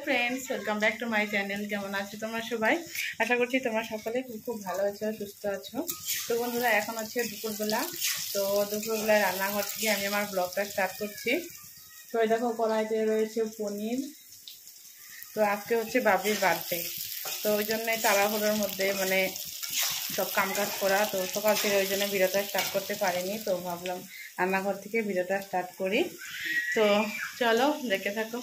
Friends, welcome back to my channel. কেমন আছো তোমরা সবাই? আশা করছি তোমরা সকলে খুব ভালো আছো, সুস্থ আছো। তো বন্ধুরা, এখন হচ্ছে দুপুরবেলা। তো দুপুরবেলায় রান্নাঘর থেকে আমি আমার ব্লগটা স্টার্ট করছি। তো এই দেখো, কড়াইতে রয়েছে পনির। তো আজকে হচ্ছে বাবির বার্থডে, তো ওই জন্যে তাড়াহুড়োর মধ্যে সব কাজ করা। তো সকাল থেকে ওই জন্য ভিডিওটা স্টার্ট করতে পারিনি। তো ভাবলাম রান্নাঘর থেকে ভিডিওটা স্টার্ট করি। তো চলো দেখে থাকো।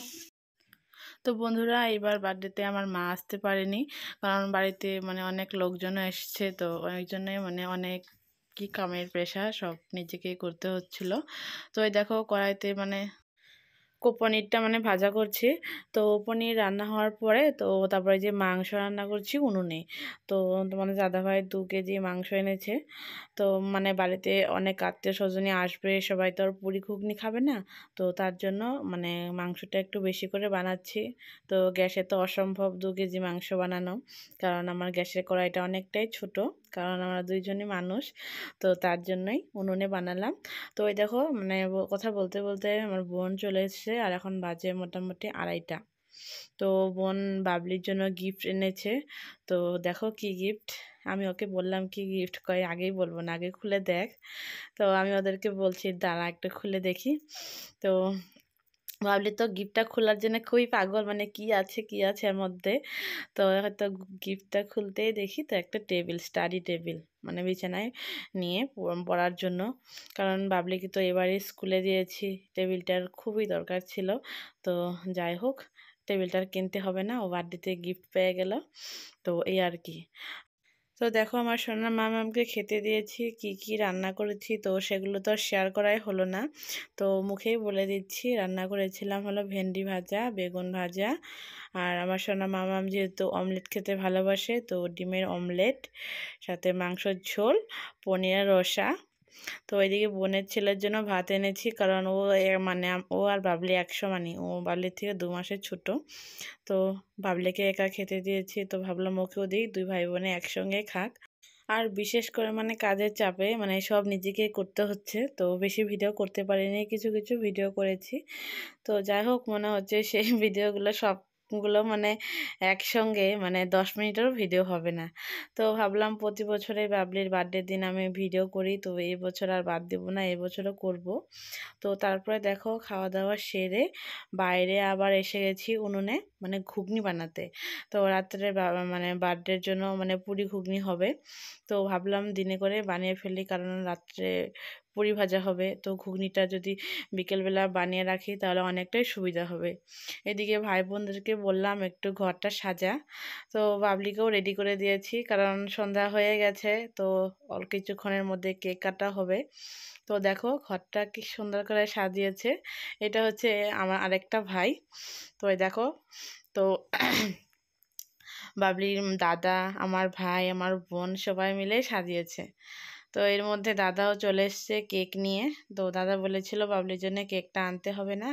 তো বন্ধুরা, এইবার বার্থডেতে আমার মা আসতে পারেনি, কারণ বাড়িতে অনেক লোকজন এসছে। তো ওই জন্যই অনেক কি কামের প্রেশার, সব নিজেকেই করতে হচ্ছিল। তো এই দেখো, কড়াইতে পনিরটা ভাজা করছি। তো পনির রান্না হওয়ার পরে তো তারপরে যে মাংস রান্না করছি উনুনে। তো তোমাদের দাদাভাই 2 কেজি মাংস এনেছে। তো বাড়িতে অনেক আত্মীয় স্বজনই আসবে, সবাই তো আর পুরি ঘুগনি খাবে না। তো তার জন্য মাংসটা একটু বেশি করে বানাচ্ছি। তো গ্যাসে তো অসম্ভব 2 কেজি মাংস বানানো, কারণ আমার গ্যাসের কড়াইটা অনেকটাই ছোট, কারণ আমরা 2 জনই মানুষ। তো তার জন্যই উনুনে বানালাম। তো ওই দেখো, কথা বলতে বলতে আমার বোন চলে এসেছে, আর এখন বাজে মোটামুটি 2:30। তো বোন বাবলির জন্য গিফট এনেছে। তো দেখো কি গিফট। আমি ওকে বললাম কি গিফট, কয় আগেই বলবো না, আগে খুলে দেখ। তো আমি ওদেরকে বলছি দাঁড়া একটু খুলে দেখি। তো বাবলি তো গিফটটা খোলার জন্য খুবই পাগল, কি আছে কি আছে এর মধ্যে। তো হয়তো গিফটটা খুলতেই দেখি তো একটা টেবিল, স্টাডি টেবিল, বিছানায় নিয়ে পড়ার জন্য। কারণ বাবলিকে তো এবারে স্কুলে দিয়েছি, টেবিলটার খুবই দরকার ছিল। তো যাই হোক, টেবিলটার কিনতে হবে না, ও বার্থডেতে গিফট পেয়ে গেল। তো এই আর কি। তো দেখো, আমার সোনা মামাকে খেতে দিয়েছি, কি কি রান্না করেছি, তো সেগুলো তো শেয়ার করাই হলো না। তো মুখেই বলে দিচ্ছি, রান্না করেছিলাম হলো ভেন্ডি ভাজা, বেগুন ভাজা, আর আমার সোনা মামাম যেহেতু অমলেট খেতে ভালোবাসে, তো ডিমের অমলেট, সাথে মাংসের ঝোল, পনিরের রসা। তো ওইদিকে বোনের ছেলের জন্য ভাত এনেছি, কারণ ও ও আর বাবলি 100 ও বাবলির থেকে 2 মাসের ছোট। তো বাবলিকে একা খেতে দিয়েছি, তো ভাবলাম ওকেও দিই, 2 ভাই বোনে একসঙ্গে খাক। আর বিশেষ করে কাজের চাপে সব নিজেকে করতে হচ্ছে, তো বেশি ভিডিও করতে পারিনি, কিছু কিছু ভিডিও করেছি। তো যাই হোক, মনে হচ্ছে সেই ভিডিওগুলো সবগুলো একসঙ্গে 10 মিনিটেরও ভিডিও হবে না। তো ভাবলাম প্রতি বছরে বাবলির বার্থডের দিন আমি ভিডিও করি, তো এই বছর আর বাদ দেবো না, এই বছরও করব। তো তারপরে দেখো, খাওয়া দাওয়া সেরে বাইরে আবার এসে গেছি উনুনে ঘুগনি বানাতে। তো রাত্রে বার্থডের জন্য পুরি ঘুগনি হবে। তো ভাবলাম দিনে করে বানিয়ে ফেলি, কারণ রাত্রে পুরি ভাজা হবে। তো ঘুগনিটা যদি বিকেলবেলা বানিয়ে রাখি তাহলে অনেকটাই সুবিধা হবে। এদিকে ভাই বোনদেরকে বললাম একটু ঘরটা সাজা। তো বাবলিকেও রেডি করে দিয়েছি, কারণ সন্ধ্যা হয়ে গেছে। তো অল্প কিছুক্ষণের মধ্যে কেক কাটা হবে। তো দেখো ঘরটা কি সুন্দর করে সাজিয়েছে। এটা হচ্ছে আমার আরেকটা ভাই। তো এই দেখো, তো বাবলির দাদা, আমার ভাই, আমার বোন সবাই মিলে সাজিয়েছে। তো এর মধ্যে দাদাও চলে এসছে কেক নিয়ে। তো দাদা বলেছিল বাবলির জন্য কেকটা আনতে হবে না,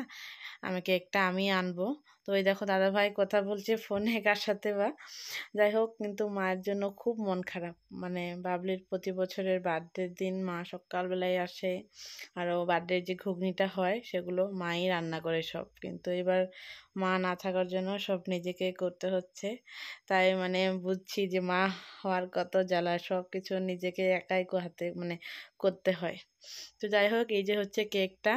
কেকটা আমি আনবো। তো এই দেখো, দাদা ভাই কথা বলছে ফোনে কার সাথে বা। যাই হোক, কিন্তু মায়ের জন্য খুব মন খারাপ। বাবলির প্রতি বছরের বার্থডের দিন মা সকালবেলায় আসে, আর ও বার্থডের যে ঘুগনিটা হয় সেগুলো মাই রান্না করে সব, কিন্তু এবার মা না থাকার জন্য সব নিজেকে করতে হচ্ছে। তাই বুঝছি যে মা হওয়ার কত জ্বালা, সব কিছু নিজেকে একাই হাতে করতে হয়। তো যাই হোক, এই যে হচ্ছে কেকটা।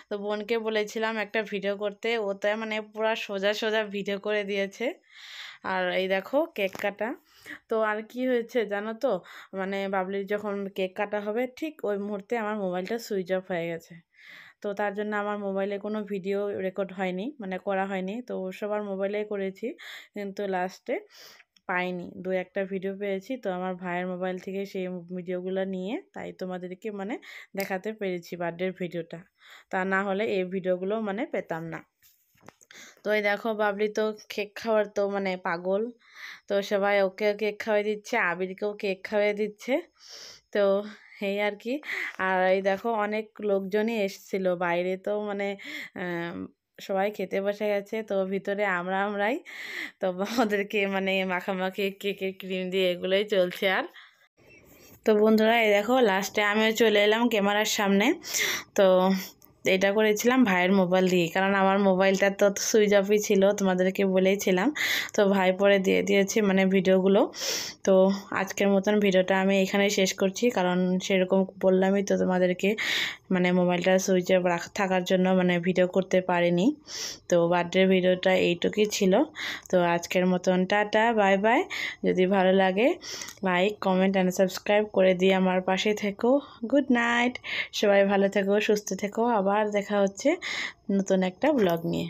তো বোনকে বলেছিলাম একটা ভিডিও করতে, ও তো পুরো সোজা সোজা ভিডিও করে দিয়েছে। আর এই দেখো কেক কাটা। তো আর কি হয়েছে জানো তো, বাবলির যখন কেক কাটা হবে ঠিক ওই মুহূর্তে আমার মোবাইলটা সুইচ অফ হয়ে গেছে। তো তার জন্য আমার মোবাইলে কোনো ভিডিও রেকর্ড হয়নি, করা হয়নি। তো সবার মোবাইলেই করেছি, কিন্তু লাস্টে পাইনি, 2-1টা ভিডিও পেয়েছি। তো আমার ভাইয়ের মোবাইল থেকে সেই ভিডিওগুলো নিয়ে তাই তোমাদেরকে দেখাতে পেরেছি বার্থডের ভিডিওটা, তা না হলে এই ভিডিওগুলো পেতাম না। তো এই দেখো, বাবলি তো কেক খাওয়ার তো পাগল। তো সবাই ওকেও কেক খাওয়াই দিচ্ছে, আবিরকেও কেক খাওয়াই দিচ্ছে। তো এই আর কি। আর এই দেখো, অনেক লোকজনই এসেছিল বাইরে। তো সবাই খেতে বসে গেছে, তো ভিতরে আমরাই তো ওদেরকে মাখামাখি কেকের ক্রিম দিয়ে এগুলোই চলছে। আর তো বন্ধুরা, এই দেখো লাস্টে আমিও চলে এলাম ক্যামেরার সামনে। তো এটা করেছিলাম ভাইয়ের মোবাইল দিয়ে, কারণ আমার মোবাইলটা তো সুইচ অফই ছিল, তোমাদেরকে বলেইছিলাম। তো ভাই পরে দিয়ে দিয়েছে মানে ভিডিওগুলো। তো আজকের মতন ভিডিওটা আমি এখানেই শেষ করছি, কারণ সেরকম বললামই তো তোমাদেরকে, মানে মোবাইলটা সুইচ অফ থাকার জন্য মানে ভিডিও করতে পারিনি। তো বার্থডে ভিডিওটা এইটুকুই ছিল। তো আজকের মতন টাটা, বাই বাই। যদি ভালো লাগে লাইক, কমেন্ট অ্যান্ড সাবস্ক্রাইব করে দিয়ে আমার পাশে থেকো। গুড নাইট, সবাই ভালো থেকো, সুস্থ থেকো। আবার দেখা হচ্ছে নতুন একটা ব্লগ নিয়ে।